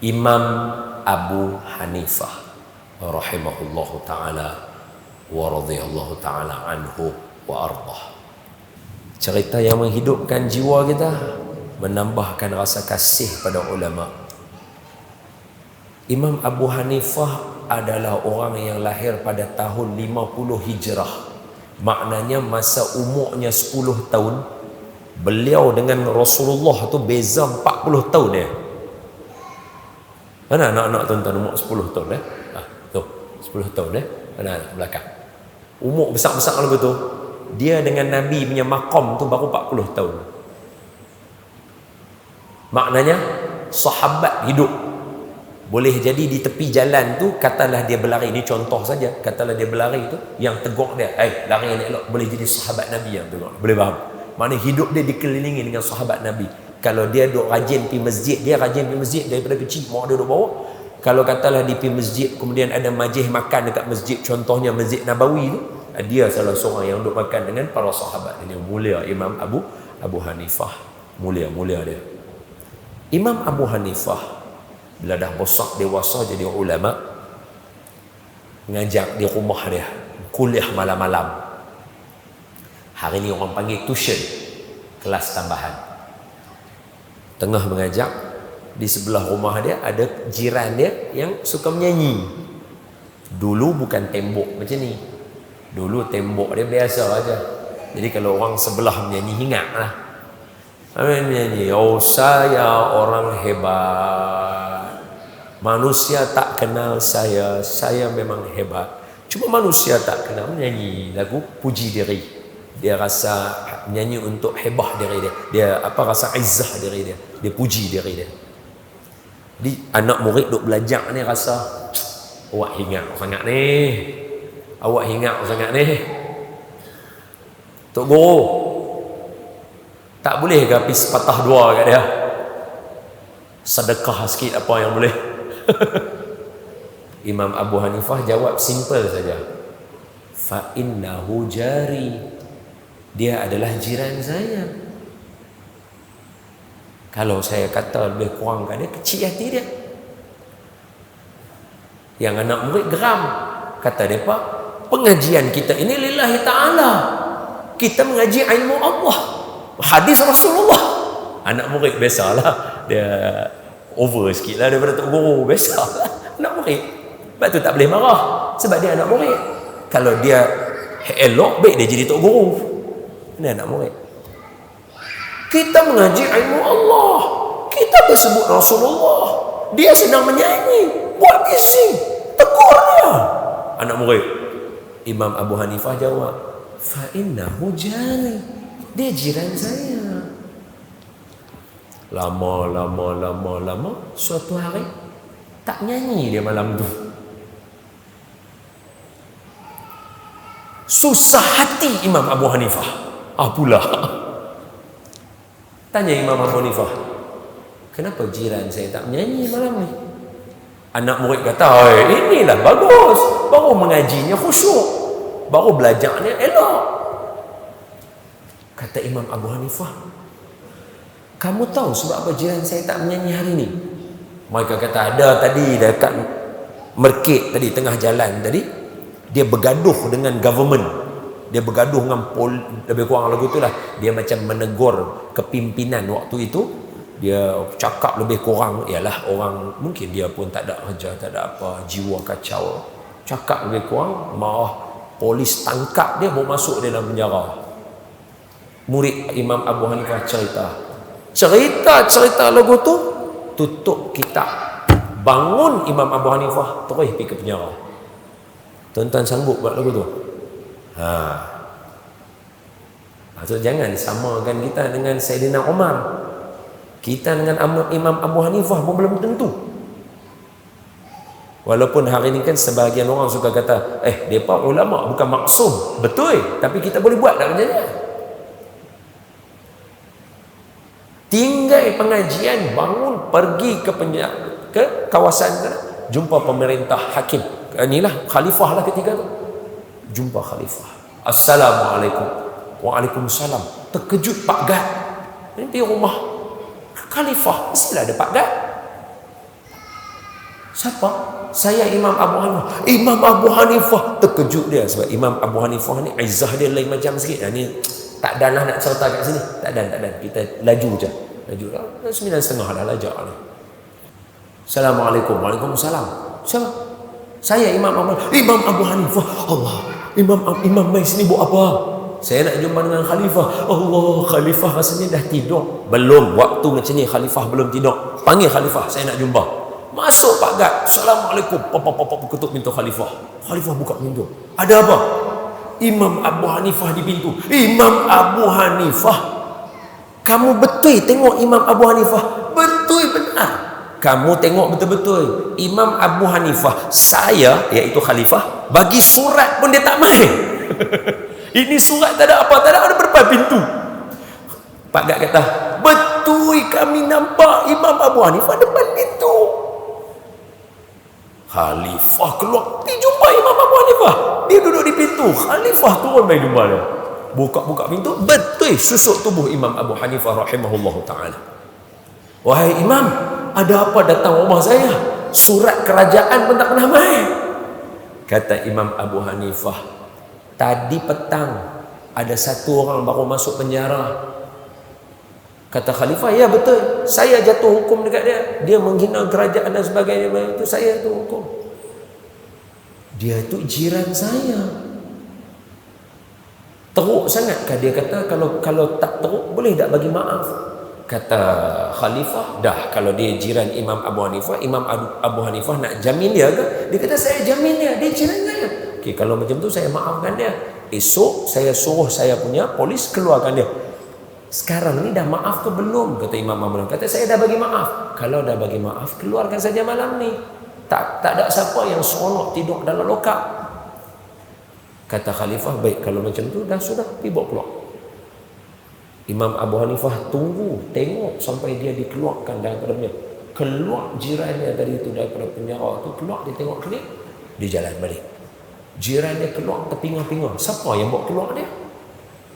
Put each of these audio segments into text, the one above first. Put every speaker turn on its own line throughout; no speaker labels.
Imam Abu Hanifah rahimahullahu ta'ala wa radhiyallahu ta'ala anhu wa ardah. Cerita yang menghidupkan jiwa kita, menambahkan rasa kasih pada ulama. Imam Abu Hanifah adalah orang yang lahir pada tahun 50 Hijrah. Maknanya masa umurnya 10 tahun, beliau dengan Rasulullah tu beza 40 tahun dia. Mana anak-anak tuan-tuan umur 10 tahun tu 10 tahun mana anak belakang. Umur besar-besar lagu tu. Dia dengan Nabi punya maqam tu baru 40 tahun. Maknanya sahabat hidup. Boleh jadi di tepi jalan tu, katalah dia berlari, ini contoh saja, katalah dia berlari tu, yang tegur dia, lari yang elok, boleh jadi sahabat Nabi yang tegur. Boleh faham? Maknanya hidup dia dikelilingi dengan sahabat Nabi. Kalau dia duk rajin pergi masjid, dia rajin pergi masjid daripada kecil, mak dia duk bawa. Kalau katalah dia pergi masjid, kemudian ada majlis makan dekat masjid, contohnya Masjid Nabawi tu, dia salah seorang yang duk makan dengan para sahabat. Ini mulia Imam Abu Hanifah. Mulia dia. Imam Abu Hanifah bila dah besar dewasa jadi ulama, ngajak di rumah dia kuliah malam-malam. Hari ni orang panggil tuition, kelas tambahan. Tengah mengajak, di sebelah rumah dia ada jiran dia yang suka menyanyi. Dulu bukan tembok macam ni. Dulu tembok dia biasa aja. Jadi kalau orang sebelah menyanyi, ingatlah. Menyanyi, oh saya orang hebat. Manusia tak kenal saya memang hebat. Cuma manusia tak kenal, menyanyi lagu puji diri. Dia rasa menyanyi untuk hebah diri dia. Dia rasa izzah diri dia. Dia puji diri dia. Jadi anak murid duk belajar ni rasa, awak hingat sangat ni. Awak hingat sangat ni. Tok Guru, tak boleh ke habis patah dua kat dia? Sedekah sikit apa yang boleh? Imam Abu Hanifah jawab simple saja. Fa innahu jari. Dia adalah jiran saya. Kalau saya kata lebih kurang kat dia, kecil hati dia. Yang anak murid geram. Kata dia, Pak, pengajian kita ini lillahi ta'ala. Kita mengaji ilmu Allah, hadis Rasulullah. Anak murid biasalah, dia over sikit lah daripada Tok Guru. Biasalah anak murid. Sebab tu tak boleh marah, sebab dia anak murid. Kalau dia elok, baik dia jadi Tok Guru. Ini anak murid. Kita mengaji ilmu Allah, kita bersebut Rasulullah. Dia sedang menyanyi, buat bising, tegur dia. Anak murid. Imam Abu Hanifah jawab, fa innahu jari. Dia jiran saya. Lama, suatu hari tak nyanyi dia malam tu. Susah hati Imam Abu Hanifah. Pula tanya Imam Abu Hanifah, kenapa jiran saya tak menyanyi malam ni? Anak murid kata, inilah bagus, baru mengajinya khusyuk, baru belajarnya elok. Kata Imam Abu Hanifah, kamu tahu sebab apa jiran saya tak menyanyi hari ni? Mereka kata, ada tadi dekat Merkit tadi, tengah jalan tadi, dia bergaduh dengan government. Dia bergaduh dengan lebih kurang lagu tu lah. Dia macam menegur kepimpinan waktu itu. Dia cakap lebih kurang, ialah orang, mungkin dia pun tak ada kerja, tak ada apa, jiwa kacau. Cakap lebih kurang, marah, polis tangkap dia, bawa masuk dia dalam penjara. Murid Imam Abu Hanifah cerita lagu tu, tutup kitab, bangun Imam Abu Hanifah, terus pergi ke penjara. Tuan-tuan sanggup buat lagu tu? So, jangan samakan kita dengan Saidina Umar. Kita dengan Imam Abu Hanifah pun belum tentu. Walaupun hari ni kan sebahagian orang suka kata, mereka ulama bukan maksum. Betul, tapi kita boleh buat tak kerjanya? Tinggal pengajian, bangun, pergi ke kawasan sana, jumpa pemerintah, hakim. Inilah khalifah lah ketika tu. Jumpa khalifah. Assalamualaikum. Waalaikumsalam. Terkejut Pak Gad. Ini pergi rumah khalifah, mestilah ada Pak Gad. Siapa? Saya Imam Abu Hanifah. Imam Abu Hanifah. Terkejut dia sebab Imam Abu Hanifah ni izzah dia lain macam sikit. Ni tak ada lah nak cerita kat sini. Tak ada. Kita laju je. Laju lah. 9.30 dah lajak ni. Assalamualaikum. Waalaikumsalam. Siapa? Saya Imam Abu Hanifah. Imam Abu Hanifah. Allah. Imam mai sini buat apa? Saya nak jumpa dengan khalifah. Allah, khalifah rasanya dah tidur. Belum. Waktu macam ni khalifah belum tidur. Panggil khalifah. Saya nak jumpa. Masuk Pak Gad. Assalamualaikum. Papa ketuk pintu khalifah. Khalifah buka pintu. Ada apa? Imam Abu Hanifah di pintu. Imam Abu Hanifah. Kamu betul tengok Imam Abu Hanifah? Betul benar. Kamu tengok betul-betul. Imam Abu Hanifah, saya iaitu khalifah, bagi surat pun dia tak main. Ini surat tak ada apa, tak ada berapa pintu. Pak Gad kata, betul kami nampak Imam Abu Hanifah depan pintu. Khalifah keluar, pergi jumpa Imam Abu Hanifah. Dia duduk di pintu. Khalifah turun main jumpa dia. Buka pintu, betul susuk tubuh Imam Abu Hanifah rahimahullah ta'ala. Wahai Imam, ada apa datang rumah saya? Surat kerajaan pun tak pernah main. Kata Imam Abu Hanifah, tadi petang ada satu orang baru masuk penjara. Kata khalifah, ya betul, saya jatuh hukum dekat dia. Dia menghina kerajaan dan sebagainya. Itu saya tu hukum. Dia tu jiran saya. Teruk sangat. Dia kata kalau tak teruk boleh tak bagi maaf? Kata khalifah, dah kalau dia jiran Imam Abu Hanifah, Imam Abu Hanifah nak jamin dia ke? Dia kata saya jamin dia jiran saya. Okey, kalau macam tu saya maafkan dia. Esok saya suruh saya punya polis keluarkan dia. Sekarang ni dah maaf ke belum? Kata Imam Abu Hanifah. Kata saya dah bagi maaf. Kalau dah bagi maaf, keluarkan saja malam ni. Tak ada siapa yang seronok tidur dalam lokap. Kata khalifah, baik kalau macam tu dah sudah, pergi bawa keluar. Imam Abu Hanifah tunggu, tengok sampai dia dikeluarkan daripada penjara. Keluar jirannya dari itu daripada penjara tu, keluar dia tengok kelip, dia jalan balik. Jirannya keluar terpinga-pinga. Siapa yang bawa keluar dia?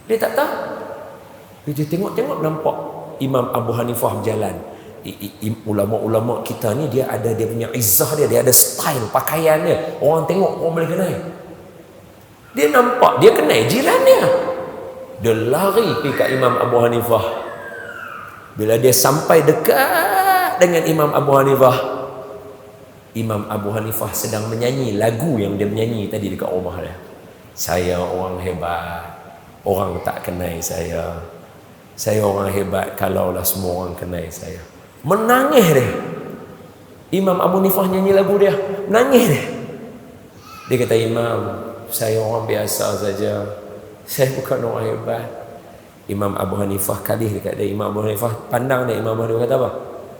Dia tak tahu. Dia tengok nampak Imam Abu Hanifah berjalan. Ulama-ulama kita ni dia ada dia punya izzah dia ada style pakaian dia. Orang tengok orang boleh kenal. Dia nampak dia kenal jiran dia. Dia lari pergi ke Imam Abu Hanifah. Bila dia sampai dekat dengan Imam Abu Hanifah, Imam Abu Hanifah sedang menyanyi lagu yang dia menyanyi tadi dekat rumah dia. Saya orang hebat, orang tak kenal saya. Saya orang hebat kalaulah semua orang kenal saya. Menangis dia. Imam Abu Hanifah nyanyi lagu dia, menangis dia. Dia kata, Imam, saya orang biasa saja. Saya bukan orang hebat. Imam Abu Hanifah kalih dekat dia. Imam Abu Hanifah pandang dia. Imam Abu Hanifah kata apa?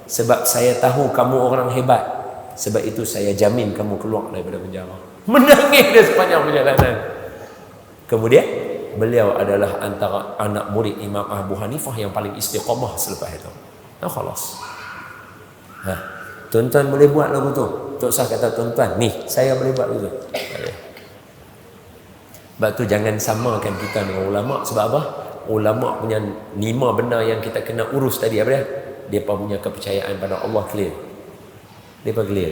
Sebab saya tahu kamu orang hebat. Sebab itu saya jamin kamu keluar daripada penjara. Menangis dia sepanjang perjalanan. Kemudian beliau adalah antara anak murid Imam Abu Hanifah yang paling istiqamah selepas itu. Khalas. Tuan-tuan boleh buat lagu tu. Tok Sah kata, tuan-tuan, ni saya boleh buat lagu tu. Sebab tu jangan samakan kita dengan ulama. Sebab apa? Ulama punya 5 benda yang kita kena urus tadi apa dia? Dia punya kepercayaan pada Allah clear. Dia clear.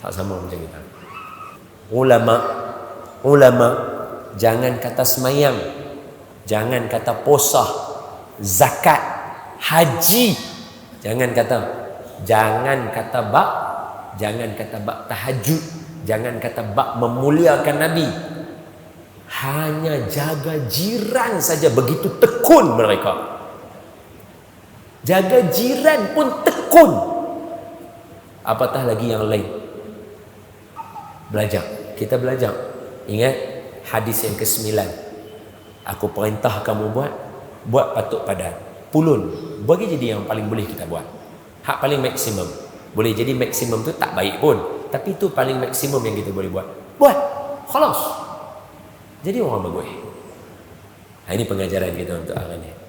Tak sama macam kita. Ulama jangan kata semayang, jangan kata puasa, zakat, haji, jangan kata bab, jangan kata bab tahajud, jangan kata bab memuliakan Nabi. Hanya jaga jiran saja, begitu tekun mereka. Jaga jiran pun tekun. Apatah lagi yang lain. Belajar. Kita belajar. Ingat hadis yang ke-9. Aku perintah kamu buat patuk padan. Pulun. Bagi jadi yang paling boleh kita buat. Hak paling maksimum. Boleh jadi maksimum tu tak baik pun, tapi itu paling maksimum yang kita boleh buat. Buat. Khalas. Jadi orang bagus. Ini pengajaran kita untuk hari ini.